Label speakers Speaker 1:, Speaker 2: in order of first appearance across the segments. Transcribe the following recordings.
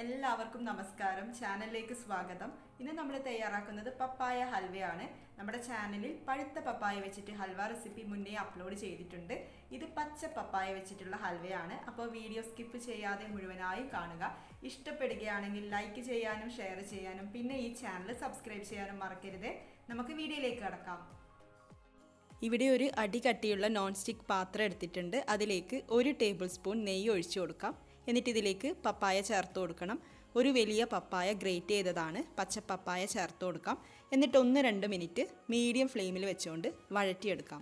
Speaker 1: എല്ലാവർക്കും നമസ്കാരം. ചാനലിലേക്ക് സ്വാഗതം. ഇന്ന് നമ്മൾ തയ്യാറാക്കുന്നത് പപ്പായ ഹൽവയാണ്. നമ്മുടെ ചാനലിൽ പഴുത്ത പപ്പായ വെച്ചിട്ട് ഹൽവ റെസിപ്പി മുന്നേ അപ്ലോഡ് ചെയ്തിട്ടുണ്ട്. ഇത് പച്ച പപ്പായ വെച്ചിട്ടുള്ള ഹൽവയാണ്. അപ്പോൾ വീഡിയോ സ്കിപ്പ് ചെയ്യാതെ മുഴുവനായി കാണുക. ഇഷ്ടപ്പെടുകയാണെങ്കിൽ ലൈക്ക് ചെയ്യാനും ഷെയർ ചെയ്യാനും പിന്നെ ഈ ചാനൽ സബ്സ്ക്രൈബ് ചെയ്യാനും മറക്കരുത്. നമുക്ക് വീഡിയോയിലേക്ക് കടക്കാം. ഇവിടെ ഒരു അടികട്ടിയുള്ള നോൺ സ്റ്റിക്ക് പാത്രം എടുത്തിട്ടുണ്ട്. അതിലേക്ക് 1 ടേബിൾ സ്പൂൺ നെയ്യ് ഒഴിച്ചു കൊടുക്കാം. എന്നിട്ട് ഇതിലേക്ക് പപ്പായ ചേർത്ത് കൊടുക്കണം. ഒരു വലിയ പപ്പായ ഗ്രേറ്റ് ചെയ്തതാണ്. പച്ച പപ്പായ ചേർത്ത് കൊടുക്കാം. എന്നിട്ട് 1-2 മിനിറ്റ് മീഡിയം ഫ്ലെയിമിൽ വെച്ചുകൊണ്ട് വഴറ്റിയെടുക്കാം.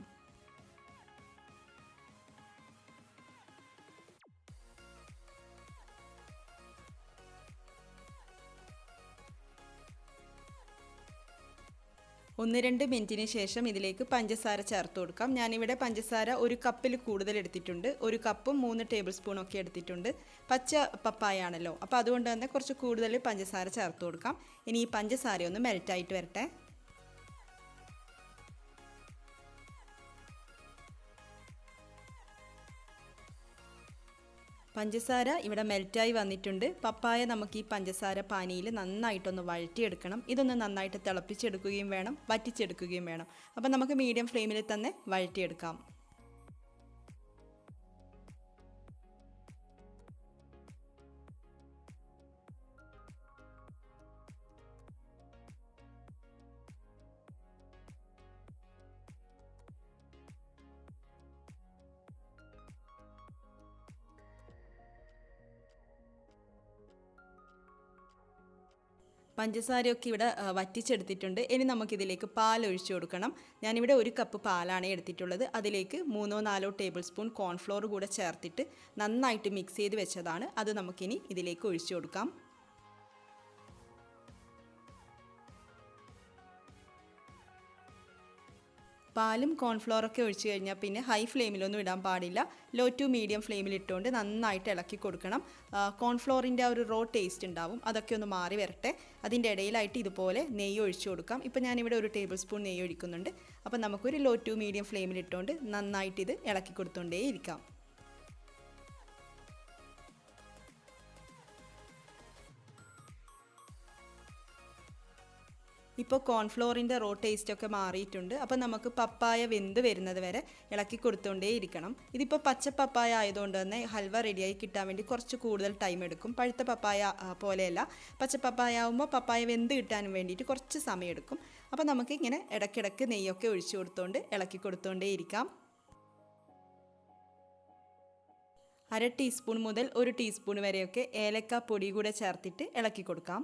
Speaker 1: ഒന്ന് 2 മിനിറ്റിന് ശേഷം ഇതിലേക്ക് പഞ്ചസാര ചേർത്ത് കൊടുക്കാം. ഞാനിവിടെ പഞ്ചസാര 1 കപ്പിൽ കൂടുതൽ എടുത്തിട്ടുണ്ട്. 1 കപ്പും 3 ടേബിൾ സ്പൂണൊക്കെ എടുത്തിട്ടുണ്ട്. പച്ച പപ്പായ ആണല്ലോ, അപ്പോൾ അതുകൊണ്ട് തന്നെ കുറച്ച് കൂടുതൽ പഞ്ചസാര ചേർത്ത് കൊടുക്കാം. ഇനി ഈ പഞ്ചസാര ഒന്ന് മെൽറ്റായിട്ട് വരട്ടെ. പഞ്ചസാര ഇവിടെ മെൽറ്റായി വന്നിട്ടുണ്ട്. പപ്പായ നമുക്ക് ഈ പഞ്ചസാര പാനിയിൽ നന്നായിട്ടൊന്ന് വഴറ്റിയെടുക്കണം. ഇതൊന്ന് നന്നായിട്ട് തിളപ്പിച്ചെടുക്കുകയും വേണം, വറ്റിച്ചെടുക്കുകയും വേണം. അപ്പോൾ നമുക്ക് മീഡിയം ഫ്ലെയിമിൽ തന്നെ വഴറ്റിയെടുക്കാം. പഞ്ചസാരയൊക്കെ ഇവിടെ വറ്റിച്ചെടുത്തിട്ടുണ്ട്. ഇനി നമുക്കിതിലേക്ക് പാൽ ഒഴിച്ചു കൊടുക്കണം. ഞാനിവിടെ 1 കപ്പ് പാലാണ് എടുത്തിട്ടുള്ളത്. അതിലേക്ക് 3-4 ടേബിൾ സ്പൂൺ കോൺഫ്ലോർ കൂടെ ചേർത്തിട്ട് നന്നായിട്ട് മിക്സ് ചെയ്ത് വെച്ചതാണ്. അത് നമുക്കിനി ഇതിലേക്ക് ഒഴിച്ചു കൊടുക്കാം. പാലും കോൺഫ്ലോറൊക്കെ ഒഴിച്ച് കഴിഞ്ഞാൽ പിന്നെ ഹൈ ഫ്ലെയിമിലൊന്നും ഇടാൻ പാടില്ല. ലോ ടു മീഡിയം ഫ്ലെയിമിൽ ഇട്ടുകൊണ്ട് നന്നായിട്ട് ഇളക്കി കൊടുക്കണം. കോൺഫ്ലോറിൻ്റെ ആ ഒരു റോ ടേസ്റ്റ് ഉണ്ടാവും, അതൊക്കെ ഒന്ന് മാറി വരട്ടെ. അതിൻ്റെ ഇടയിലായിട്ട് ഇതുപോലെ നെയ്യ് ഒഴിച്ചു കൊടുക്കാം. ഇപ്പോൾ ഞാനിവിടെ 1 ടേബിൾ സ്പൂൺ നെയ്യ് ഒഴിക്കുന്നുണ്ട്. അപ്പോൾ നമുക്കൊരു ലോ ടു മീഡിയം ഫ്ലെയിമിൽ ഇട്ടുകൊണ്ട് നന്നായിട്ട് ഇത് ഇളക്കി കൊടുത്തുകൊണ്ടേ ഇരിക്കാം. ഇപ്പോൾ കോൺഫ്ലോറിൻ്റെ റോ ടേസ്റ്റൊക്കെ മാറിയിട്ടുണ്ട്. അപ്പോൾ നമുക്ക് പപ്പായ വെന്ത് വരുന്നത് വരെ ഇളക്കി കൊടുത്തുകൊണ്ടേ ഇരിക്കണം. ഇതിപ്പോൾ പച്ച പപ്പായ ആയതുകൊണ്ട് തന്നെ ഹൽവ റെഡിയായി കിട്ടാൻ വേണ്ടി കുറച്ച് കൂടുതൽ ടൈം എടുക്കും. പഴുത്ത പപ്പായ പോലെയല്ല, പച്ച പപ്പായ ആകുമ്പോൾ പപ്പായ വെന്ത് കിട്ടാനും വേണ്ടിയിട്ട് കുറച്ച് സമയം എടുക്കും. അപ്പോൾ നമുക്ക് ഇങ്ങനെ ഇടയ്ക്കിടയ്ക്ക് നെയ്യൊക്കെ ഒഴിച്ചു കൊടുത്തുകൊണ്ട് ഇളക്കി കൊടുത്തുകൊണ്ടേ ഇരിക്കാം. 1/2 ടീസ്പൂൺ മുതൽ 1 ടീസ്പൂൺ വരെയൊക്കെ ഏലക്ക പൊടി കൂടെ ചേർത്തിട്ട് ഇളക്കി കൊടുക്കാം.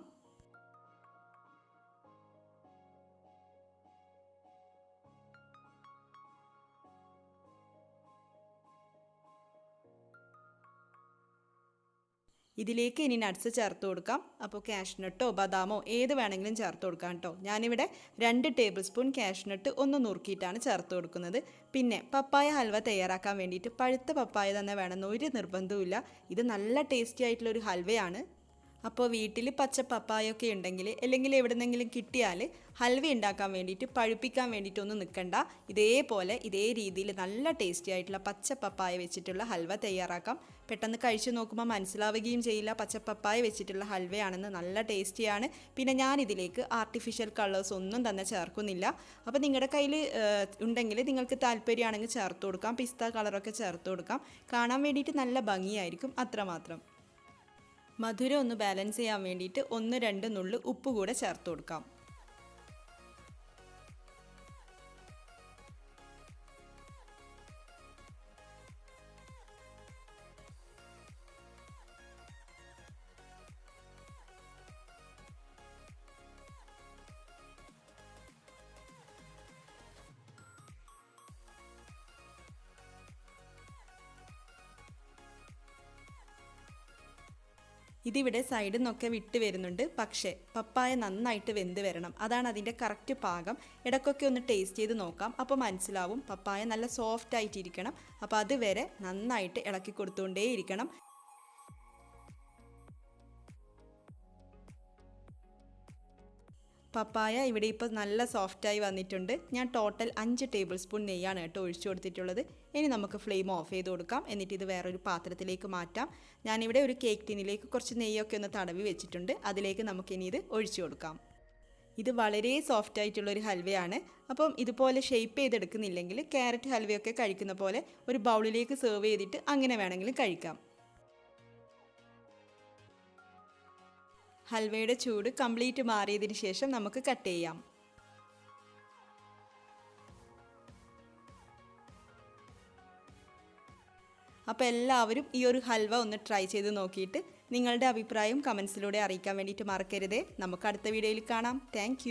Speaker 1: ഇതിലേക്ക് ഇനി നട്ട്സ് ചേർത്ത് കൊടുക്കാം. അപ്പോൾ കാഷ്നട്ടോ ബദാമോ ഏത് വേണമെങ്കിലും ചേർത്ത് കൊടുക്കാം കേട്ടോ. ഞാനിവിടെ 2 ടേബിൾ സ്പൂൺ കാഷ്നട്ട് ഒന്ന് നുറുക്കിയിട്ടാണ് ചേർത്ത് കൊടുക്കുന്നത്. പിന്നെ പപ്പായ ഹൽവ തയ്യാറാക്കാൻ വേണ്ടിയിട്ട് പഴുത്ത പപ്പായ തന്നെ വേണമെന്ന് ഒരു നിർബന്ധവുമില്ല. ഇത് നല്ല ടേസ്റ്റി ആയിട്ടുള്ളൊരു ഹൽവയാണ്. അപ്പോൾ വീട്ടിൽ പച്ച പപ്പായൊക്കെ ഉണ്ടെങ്കിൽ അല്ലെങ്കിൽ എവിടെന്നെങ്കിലും കിട്ടിയാൽ ഹൽവ ഉണ്ടാക്കാൻ വേണ്ടിയിട്ട് പഴുപ്പിക്കാൻ വേണ്ടിയിട്ടൊന്നും നിൽക്കണ്ട. ഇതേപോലെ ഇതേ രീതിയിൽ നല്ല ടേസ്റ്റി ആയിട്ടുള്ള പച്ച പപ്പായ വെച്ചിട്ടുള്ള ഹൽവ തയ്യാറാക്കാം. പെട്ടെന്ന് കഴിച്ചു നോക്കുമ്പോൾ മനസ്സിലാവുകയും ചെയ്യില്ല പച്ച പപ്പായ വെച്ചിട്ടുള്ള ഹൽവയാണെന്ന്. നല്ല ടേസ്റ്റിയാണ്. പിന്നെ ഞാനിതിലേക്ക് ആർട്ടിഫിഷ്യൽ കളേഴ്സ് ഒന്നും തന്നെ ചേർക്കുന്നില്ല. അപ്പോൾ നിങ്ങളുടെ കയ്യിൽ ഉണ്ടെങ്കിൽ നിങ്ങൾക്ക് താല്പര്യമാണെങ്കിൽ ചേർത്ത് കൊടുക്കാം. പിസ്ത കളറൊക്കെ ചേർത്ത് കൊടുക്കാം. കാണാൻ വേണ്ടിയിട്ട് നല്ല ഭംഗിയായിരിക്കും, അത്രമാത്രം. മധുരം ഒന്ന് ബാലൻസ് ചെയ്യാൻ വേണ്ടിയിട്ട് 1-2 നുള്ളു ഉപ്പ് കൂടെ ചേർത്ത് കൊടുക്കാം. ഇതിവിടെ സൈഡിൽ നിന്നൊക്കെ വിട്ട് വരുന്നുണ്ട്. പക്ഷേ പപ്പായ നന്നായിട്ട് വെന്ത് വരണം, അതാണ് അതിൻ്റെ കറക്റ്റ് പാകം. ഇടയ്ക്കൊക്കെ ഒന്ന് ടേസ്റ്റ് ചെയ്ത് നോക്കാം, അപ്പോൾ മനസ്സിലാവും. പപ്പായ നല്ല സോഫ്റ്റ് ആയിട്ടിരിക്കണം. അപ്പോൾ അതുവരെ നന്നായിട്ട് ഇളക്കി കൊടുത്തുകൊണ്ടേ ഇരിക്കണം. പപ്പായ ഇവിടെ ഇപ്പോൾ നല്ല സോഫ്റ്റായി വന്നിട്ടുണ്ട്. ഞാൻ ടോട്ടൽ 5 ടേബിൾ സ്പൂൺ നെയ്യാണ് കേട്ടോ ഒഴിച്ചു കൊടുത്തിട്ടുള്ളത്. ഇനി നമുക്ക് ഫ്ലെയിം ഓഫ് ചെയ്ത് കൊടുക്കാം. എന്നിട്ട് ഇത് വേറൊരു പാത്രത്തിലേക്ക് മാറ്റാം. ഞാനിവിടെ ഒരു കേക്ക് ടിന്നിലേക്ക് കുറച്ച് നെയ്യൊക്കെ ഒന്ന് തടവി വെച്ചിട്ടുണ്ട്. അതിലേക്ക് നമുക്കിനി ഇത് ഒഴിച്ചു കൊടുക്കാം. ഇത് വളരെ സോഫ്റ്റ് ആയിട്ടുള്ളൊരു ഹൽവയാണ്. അപ്പം ഇതുപോലെ ഷേപ്പ് ചെയ്തെടുക്കുന്നില്ലെങ്കിൽ ക്യാരറ്റ് ഹൽവയൊക്കെ കഴിക്കുന്ന പോലെ ഒരു ബൗളിലേക്ക് സെർവ് ചെയ്തിട്ട് അങ്ങനെ വേണമെങ്കിലും കഴിക്കാം. ഹൽവയുടെ ചൂട് കംപ്ലീറ്റ് മാറിയതിന് ശേഷം നമുക്ക് കട്ട് ചെയ്യാം. അപ്പോൾ എല്ലാവരും ഈ ഒരു ഹൽവ ഒന്ന് ട്രൈ ചെയ്ത് നോക്കിയിട്ട് നിങ്ങളുടെ അഭിപ്രായം കമൻസിലൂടെ അറിയിക്കാൻ വേണ്ടിയിട്ട് മറക്കരുതേ. നമുക്ക് അടുത്ത വീഡിയോയിൽ കാണാം. താങ്ക്